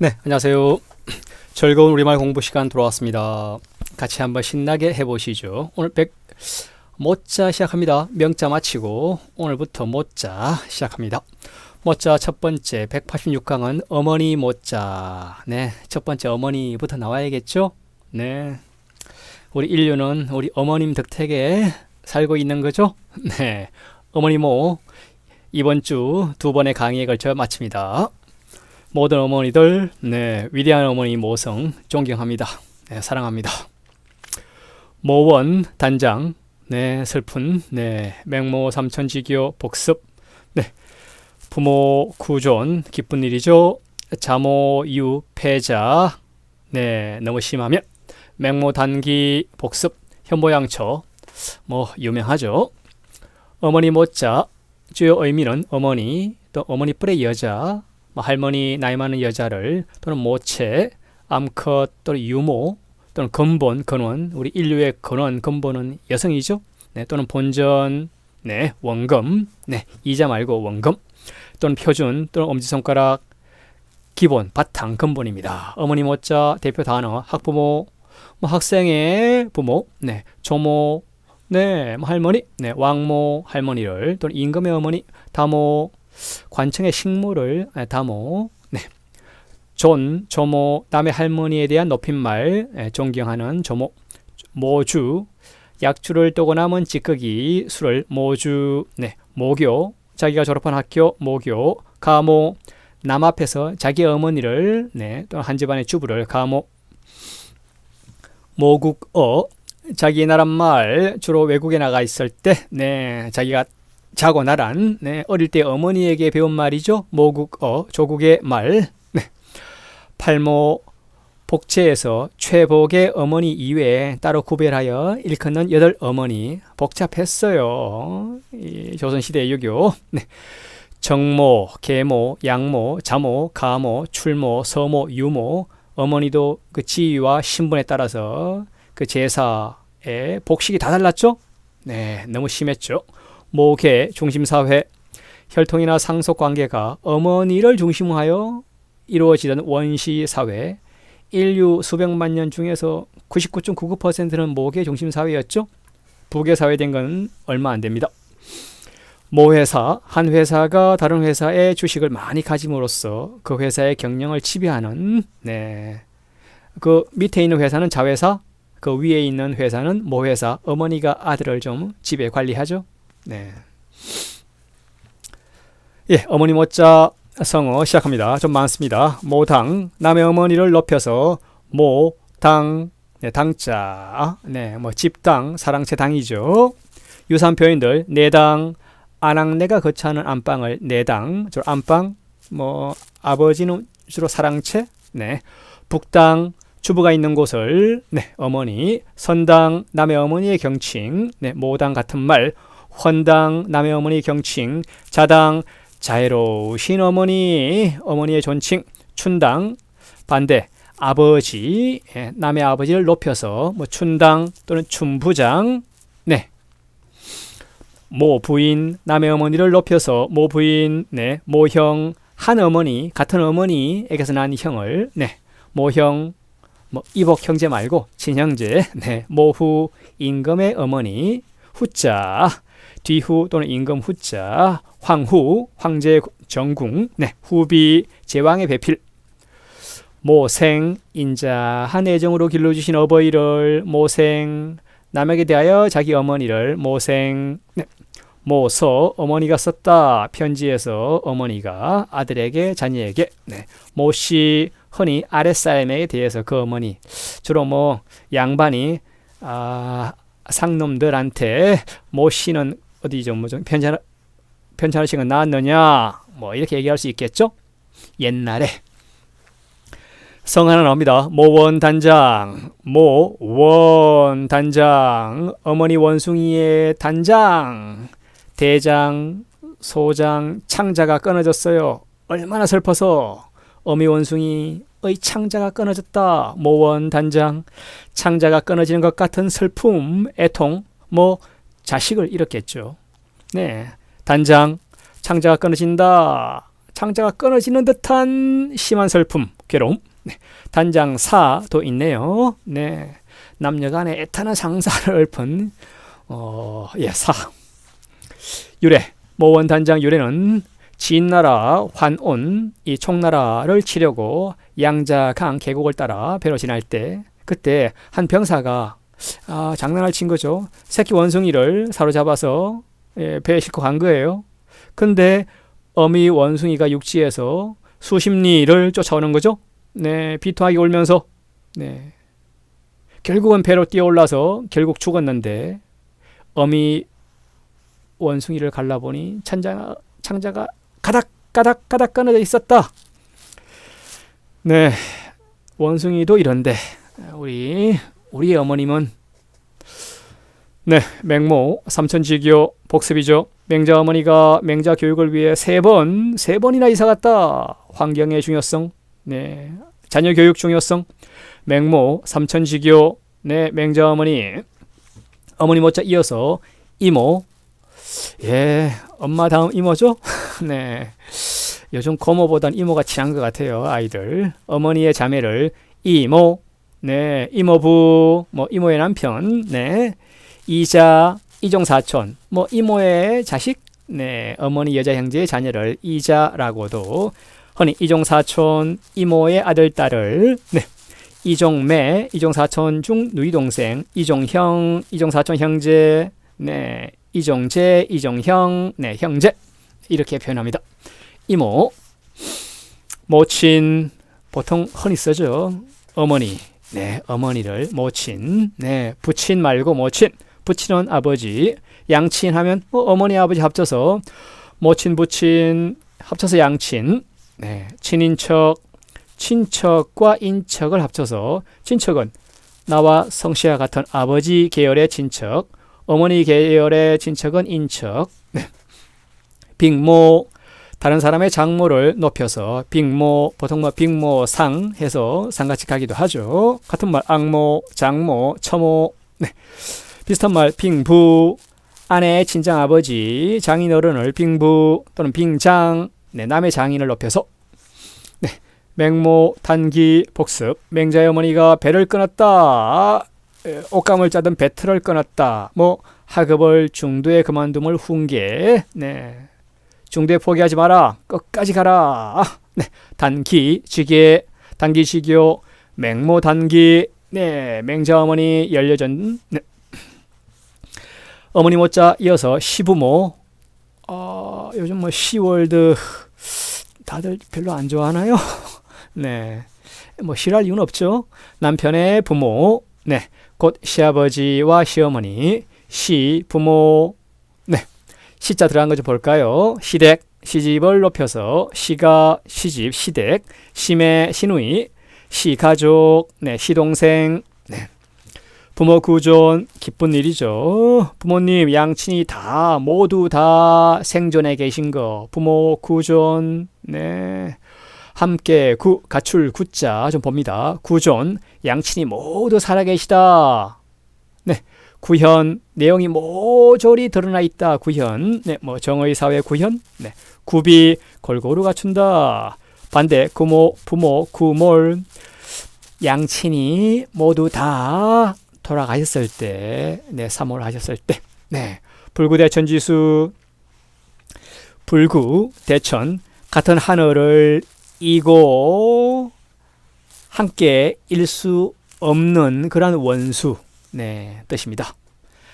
네, 안녕하세요. 즐거운 우리말 공부 시간 돌아왔습니다. 같이 한번 신나게 해보시죠. 오늘 모자 시작합니다. 명자 마치고 오늘부터 모자 시작합니다. 모자 첫 번째 186강은 어머니 모자. 네, 첫 번째 어머니부터 나와야겠죠? 네, 우리 인류는 우리 어머님 덕택에 살고 있는 거죠? 네, 어머니 모 이번 주 두 번의 강의에 걸쳐 마칩니다. 모든 어머니들, 네, 위대한 어머니 모성 존경합니다. 네, 사랑합니다. 모원 단장, 네, 슬픈, 네, 맹모 삼천지교 복습, 네, 부모 구존 기쁜 일이죠. 자모 유 패자, 네, 너무 심하면 맹모 단기 복습 현모양처, 뭐 유명하죠. 어머니 모자 주요 의미는 어머니, 또 어머니 뿔의 여자, 할머니 나이 많은 여자를 또는 모체, 암컷 또는 유모 또는 근본, 근원, 우리 인류의 근본은 여성이죠. 네, 또는 본전, 네, 원금, 네, 이자 말고 원금 또는 표준 또는 엄지손가락 기본, 바탕, 근본입니다. 어머니 모자 대표 단어 학부모, 학생의 부모, 네, 조모, 네, 할머니, 네, 왕모 할머니를 또는 임금의 어머니, 다모 관청의 식물을 다모, 네, 조모, 남의 할머니에 대한 높임말, 존경하는 조모, 모주, 약주를 떠고 남은 찌꺼기 술을 모주, 네, 모교, 자기가 졸업한 학교 모교, 가모, 남 앞에서 자기 어머니를, 네, 또는 한 집안의 주부를 가모, 모국어, 자기 나라 말, 주로 외국에 나가 있을 때, 네, 자기가 자고 나란, 네, 어릴 때 어머니에게 배운 말이죠. 모국어, 조국의 말. 네. 팔모, 복체에서 최복의 어머니 이외에 따로 구별하여 일컫는 8어머니. 복잡했어요. 이 조선시대의 유교. 네. 정모, 계모, 양모, 자모, 가모, 출모, 서모, 유모. 어머니도 그 지위와 신분에 따라서 그 제사의 복식이 다 달랐죠. 네, 너무 심했죠. 모계, 중심사회, 혈통이나 상속관계가 어머니를 중심으로 하여 이루어지던 원시사회, 인류 수백만 년 중에서 99.99%는 모계 중심사회였죠. 부계사회된 건 얼마 안 됩니다. 모회사, 한 회사가 다른 회사의 주식을 많이 가짐으로써 그 회사의 경영을 지배하는, 네, 그 밑에 있는 회사는 자회사, 그 위에 있는 회사는 모회사, 어머니가 아들을 좀 지배 관리하죠. 네. 예, 어머니 모자 성어 시작합니다. 좀 많습니다. 모당, 남의 어머니를 높여서 모당, 네, 당자, 네, 뭐 집당, 사랑채 당이죠. 유사한 표현들, 내당, 아낙네가 거처하는 안방을 내당, 주로 안방, 뭐 아버지는 주로 사랑채, 네, 북당, 주부가 있는 곳을, 네, 어머니, 선당, 남의 어머니의 경칭, 네, 모당 같은 말, 헌당, 남의 어머니 경칭, 자당, 자애로우신 어머니, 어머니의 존칭, 춘당, 반대, 아버지, 남의 아버지를 높여서 뭐 춘당 또는 춘부장, 네, 모부인, 남의 어머니를 높여서 모부인, 네, 모형, 한 어머니, 같은 어머니에게서 난 형을, 네, 모형, 뭐 이복 형제 말고 친형제, 네, 모후, 임금의 어머니, 후자, 뒤후 또는 임금 후자, 황후, 황제 정궁, 네, 후비, 제왕의 배필, 모생, 인자한 애정으로 길러주신 어버이를, 모생, 남에게 대하여 자기 어머니를, 모생, 네, 모서, 어머니가 썼다, 편지에서 어머니가 아들에게, 자녀에게, 네, 모씨, 흔히 아랫사람에 대해서 그 어머니, 주로 뭐 양반이 상놈들한테 모씨는 어디 좀 뭐 좀 편찮으신 건 나왔느냐, 뭐 이렇게 얘기할 수 있겠죠. 옛날에 성 하나 나옵니다. 모원 단장, 모원 단장, 어머니 원숭이의 단장, 대장, 소장, 창자가 끊어졌어요. 얼마나 슬퍼서 어미 원숭이의 창자가 끊어졌다. 모원 단장, 창자가 끊어지는 것 같은 슬픔, 애통, 뭐 자식을 잃었겠죠. 네, 단장, 창자가 끊어진다. 창자가 끊어지는 듯한 심한 슬픔, 괴로움. 네. 단장 사도 있네요. 네. 남녀간의 애타는 상사를 읊은 사. 유래, 모원 단장 유래는 진나라 환온 이 총나라를 치려고 양자강 계곡을 따라 배로 지날 때, 그때 한 병사가 장난을 친 거죠. 새끼 원숭이를 사로잡아서 배에 싣고 간 거예요. 근데 어미 원숭이가 육지에서 수십 리를 쫓아오는 거죠. 네, 비통하게 울면서 네, 결국은 배로 뛰어올라서 결국 죽었는데, 어미 원숭이를 갈라보니 창자가 가닥가닥 끊어져 있었다. 네, 원숭이도 이런데 우리 어머님은 네, 맹모 삼천지교 복습이죠. 맹자 어머니가 맹자 교육을 위해 세 번이나 이사 갔다. 환경의 중요성, 네, 자녀 교육 중요성, 맹모 삼천지교, 네, 맹자 어머니 못자 이어서 이모, 예, 엄마 다음 이모죠. 네, 요즘 고모보단 이모가 친한 것 같아요, 아이들. 어머니의 자매를 이모, 네, 이모부, 이모의 남편, 네, 이자, 이종사촌, 이모의 자식, 네, 어머니 여자 형제의 자녀를 이자라고도, 흔히 이종사촌, 이모의 아들, 딸을, 네, 이종매, 이종사촌 중 누이동생, 이종형, 이종사촌 형제, 네, 이종재, 이종형, 네, 형제, 이렇게 표현합니다. 이모, 모친, 보통 흔히 쓰죠. 어머니, 네, 어머니를 모친, 네, 부친 말고 모친, 부친은 아버지, 양친 하면 어머니 아버지 합쳐서 모친 부친 합쳐서 양친, 네, 친인척, 친척과 인척을 합쳐서 친척은 나와 성씨와 같은 아버지 계열의 친척, 어머니 계열의 친척은 인척. 네. 빅모, 다른 사람의 장모를 높여서 빅모, 보통 빅모상 해서 상같이 가기도 하죠. 같은 말 악모, 장모, 처모. 네. 비슷한 말 빙부, 아내의 친장 아버지, 장인 어른을 빙부 또는 빙장, 네, 남의 장인을 높여서. 네. 맹모, 단기, 복습. 맹자의 어머니가 배를 끊었다. 옷감을 짜던 배틀을 끊었다. 학업을 중도에 그만둠을 훈계. 네. 중도에 포기하지 마라. 끝까지 가라. 네. 단기, 지계, 단기 지교, 맹모 단기. 네. 맹자 어머니 연려전. 네. 어머니 못자 이어서 시부모. 요즘 시월드 다들 별로 안 좋아하나요? 네. 싫어할 이유는 없죠. 남편의 부모. 네. 곧 시아버지와 시어머니, 시부모. 네. 시자 들어간 거 좀 볼까요? 시댁, 시집을 높여서 시가, 시집, 시댁, 시매, 시누이, 시가족, 네, 시동생. 네. 부모 구존, 기쁜 일이죠. 부모님, 양친이 모두 다 생존해 계신 거. 부모 구존, 네. 함께 가출 구자 좀 봅니다. 구존, 양친이 모두 살아계시다. 네, 구현, 내용이 모조리 드러나 있다. 구현, 네, 정의 사회 구현. 네, 구비, 골고루 갖춘다. 반대, 구모, 부모, 구몰, 양친이 모두 다 돌아가셨을 때, 네, 사몰하셨을 때, 네, 불구대천지수, 불구, 대천, 같은 하늘을 이고 함께 일 수 없는 그런 원수, 네, 뜻입니다.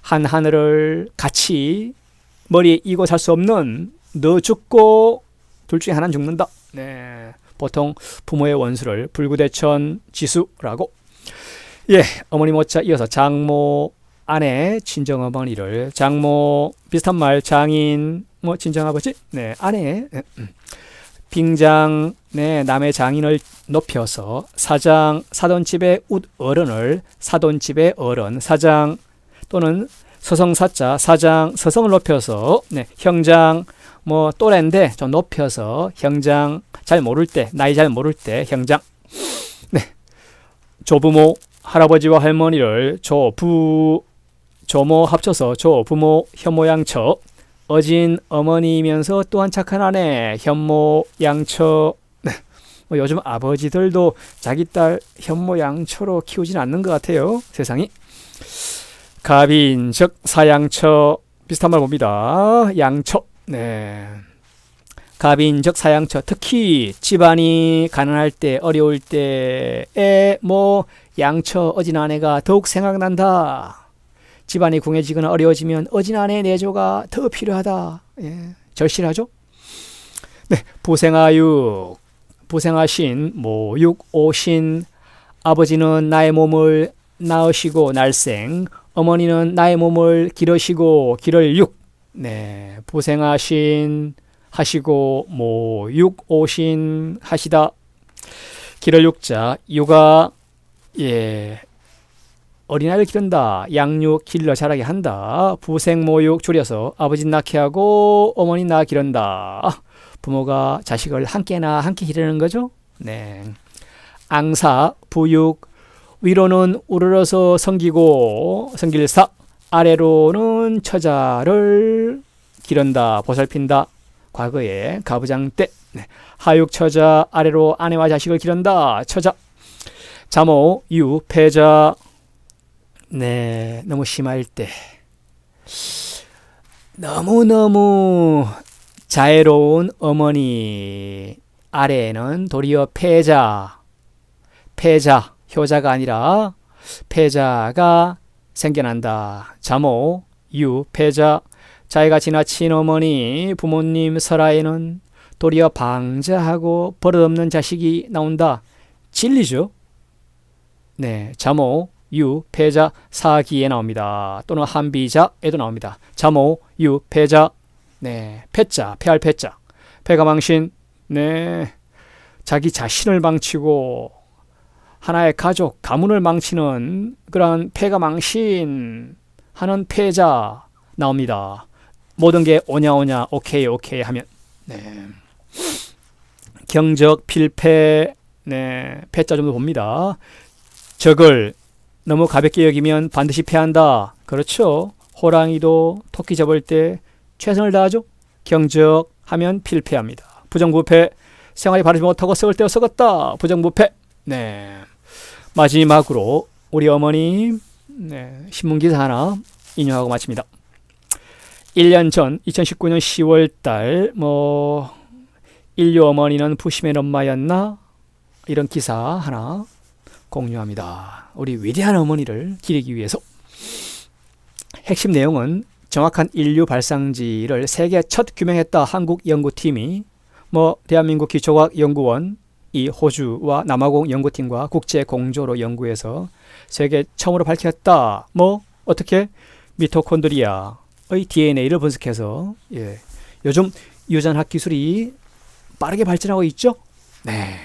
한 하늘을 같이 머리에 이고 살 수 없는, 너 죽고 둘 중에 하나는 죽는다. 네, 보통 부모의 원수를 불구대천 지수라고. 예, 어머니 못자 이어서 장모, 아내, 친정어머니를 장모, 비슷한 말 장인, 친정아버지, 네, 아내. 빙장, 네, 남의 장인을 높여서 사장, 사돈집의 어른을 사돈집의 어른, 사장, 또는 서성사자, 사장, 서성을 높여서, 네, 형장, 또래인데 좀 높여서 형장, 잘 모를 때, 나이 잘 모를 때 형장. 네, 조부모, 할아버지와 할머니를 조모 합쳐서 조부모, 현모양처, 어진 어머니이면서 또한 착한 아내, 현모양처. 네. 뭐 요즘 아버지들도 자기 딸 현모양처로 키우진 않는 것 같아요. 세상이. 갑인적 사양처. 비슷한 말 봅니다. 양처. 네. 갑인적 사양처. 특히 집안이 가난할 때, 어려울 때에 뭐 양처 어진 아내가 더욱 생각난다. 집안이 궁해지거나 어려워지면 어진 아내의 내조가 더 필요하다. 예, 절실하죠? 네, 부생아육, 부생하신, 모육, 오신. 아버지는 나의 몸을 낳으시고 날생, 어머니는 나의 몸을 기르시고 기를육. 네, 부생하신 하시고 모육 오신 하시다. 기를육자, 육아, 예, 어린아이를 기른다. 양육 길러 자라게 한다. 부생모육 줄여서 아버지 낳게 하고 어머니 낳아 기른다. 부모가 자식을 함께 기르는 거죠. 네. 앙사, 부육, 위로는 우러러서 섬기고 섬길사, 아래로는 처자를 기른다, 보살핀다. 과거에 가부장 때. 네. 하육 처자, 아래로 아내와 자식을 기른다. 처자. 자모, 유, 패자. 네, 너무 심할 때, 너무너무 자애로운 어머니 아래에는 도리어 패자, 효자가 아니라 패자가 생겨난다. 자모, 유, 패자. 자애가 지나친 어머니, 부모님 설하에는 도리어 방자하고 버릇없는 자식이 나온다. 진리죠. 네, 자모, 유, 패자, 사기에 나옵니다. 또는 한비자에도 나옵니다. 자모, 유, 패자. 네, 패자, 패할 패자. 패가 망신. 네, 자기 자신을 망치고 하나의 가족, 가문을 망치는 그런 패가 망신 하는 패자 나옵니다. 모든 게 오냐 오케이 하면. 네. 경적, 필패. 네, 패자 좀 더 봅니다. 적을 너무 가볍게 여기면 반드시 패한다. 그렇죠. 호랑이도 토끼 잡을 때 최선을 다하죠. 경적하면 필패합니다. 부정부패, 생활이 바르지 못하고 썩을 때어 썩었다. 부정부패. 네. 마지막으로 우리 어머니, 네, 신문기사 하나 인용하고 마칩니다. 1년 전 2019년 10월달 인류 어머니는 부심의 엄마였나? 이런 기사 하나 공유합니다. 우리 위대한 어머니를 기리기 위해서. 핵심 내용은 정확한 인류 발상지를 세계 첫 규명했다. 한국 연구팀이 대한민국 기초과학연구원, 이 호주와 남아공 연구팀과 국제 공조로 연구해서 세계 처음으로 밝혔다. 어떻게? 미토콘드리아의 DNA를 분석해서. 예. 요즘 유전학 기술이 빠르게 발전하고 있죠? 네.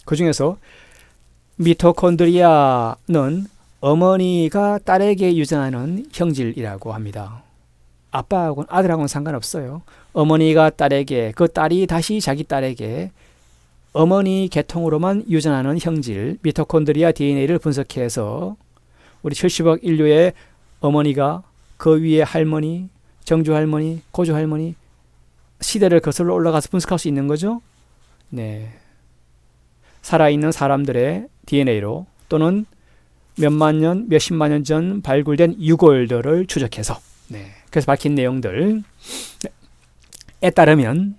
그 중에서 미토콘드리아는 어머니가 딸에게 유전하는 형질이라고 합니다. 아빠하고는 아들하고는 상관없어요. 어머니가 딸에게, 그 딸이 다시 자기 딸에게 어머니 계통으로만 유전하는 형질, 미토콘드리아 DNA를 분석해서 우리 70억 인류의 어머니가 그 위에 할머니, 정주할머니, 고조할머니 시대를 거슬러 올라가서 분석할 수 있는 거죠. 네. 살아있는 사람들의 DNA로 또는 몇만 년, 몇십만 년 전 발굴된 유골들을 추적해서, 네, 그래서 밝힌 내용들. 에 따르면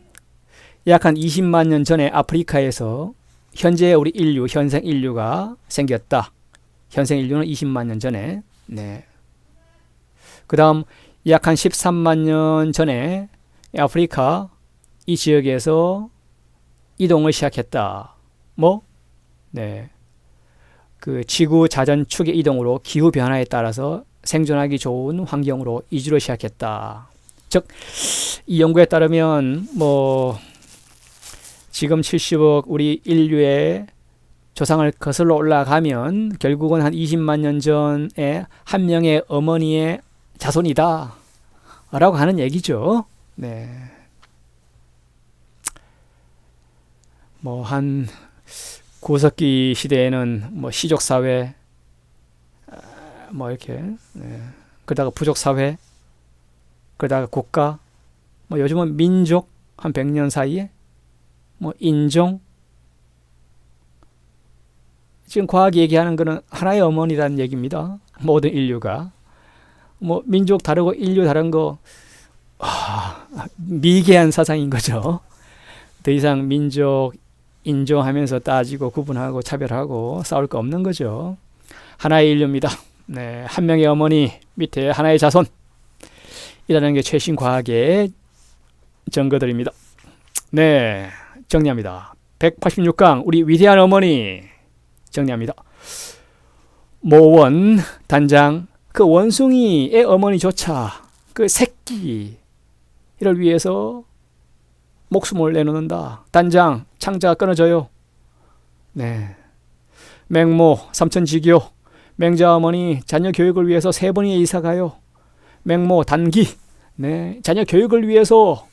약 한 20만 년 전에 아프리카에서 현재 우리 인류, 현생 인류가 생겼다. 현생 인류는 20만 년 전에. 네. 그 다음 약 한 13만 년 전에 아프리카 이 지역에서 이동을 시작했다. 네. 그 지구 자전축의 이동으로 기후 변화에 따라서 생존하기 좋은 환경으로 이주를 시작했다. 즉, 이 연구에 따르면 지금 70억 우리 인류의 조상을 거슬러 올라가면 결국은 한 20만 년 전에 한 명의 어머니의 자손이다 라고 하는 얘기죠. 네. 한 구석기 시대에는 시족사회, 이렇게, 네. 그러다가 부족사회, 그러다가 국가, 뭐 요즘은 민족 한 100년 사이에 뭐 인종, 지금 과학이 얘기하는 거는 하나의 어머니라는 얘기입니다. 모든 인류가. 뭐 민족 다르고 인류 다른 거 미개한 사상인 거죠. 더 이상 민족, 인종하면서 따지고 구분하고 차별하고 싸울 거 없는 거죠. 하나의 인류입니다. 네, 한 명의 어머니 밑에 하나의 자손이라는 게 최신 과학의 증거들입니다. 네, 정리합니다. 186강 우리 위대한 어머니 정리합니다. 모원 단장 그 원숭이의 어머니조차 그 새끼를 위해서 목숨을 내놓는다. 단장 창자가 끊어져요. 네. 맹모 삼천지교 맹자 어머니 자녀 교육을 위해서 3번이 이사가요. 맹모 단기 네, 자녀 교육을 위해서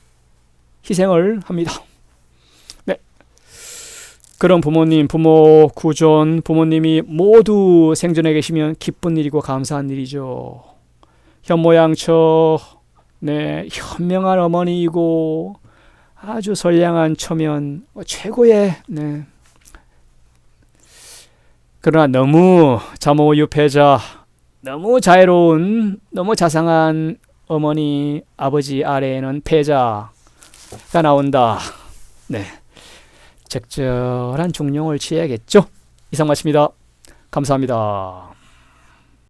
희생을 합니다. 네. 그런 부모님, 부모 구존 부모님이 모두 생전에 계시면 기쁜 일이고 감사한 일이죠. 현모양처 네, 현명한 어머니이고 아주 선량한 처면 최고의 네. 그러나 너무 자모유패자 너무 자애로운 너무 자상한 어머니 아버지 아래에는 패자가 나온다. 네, 적절한 중용을 취해야겠죠. 이상 마칩니다. 감사합니다.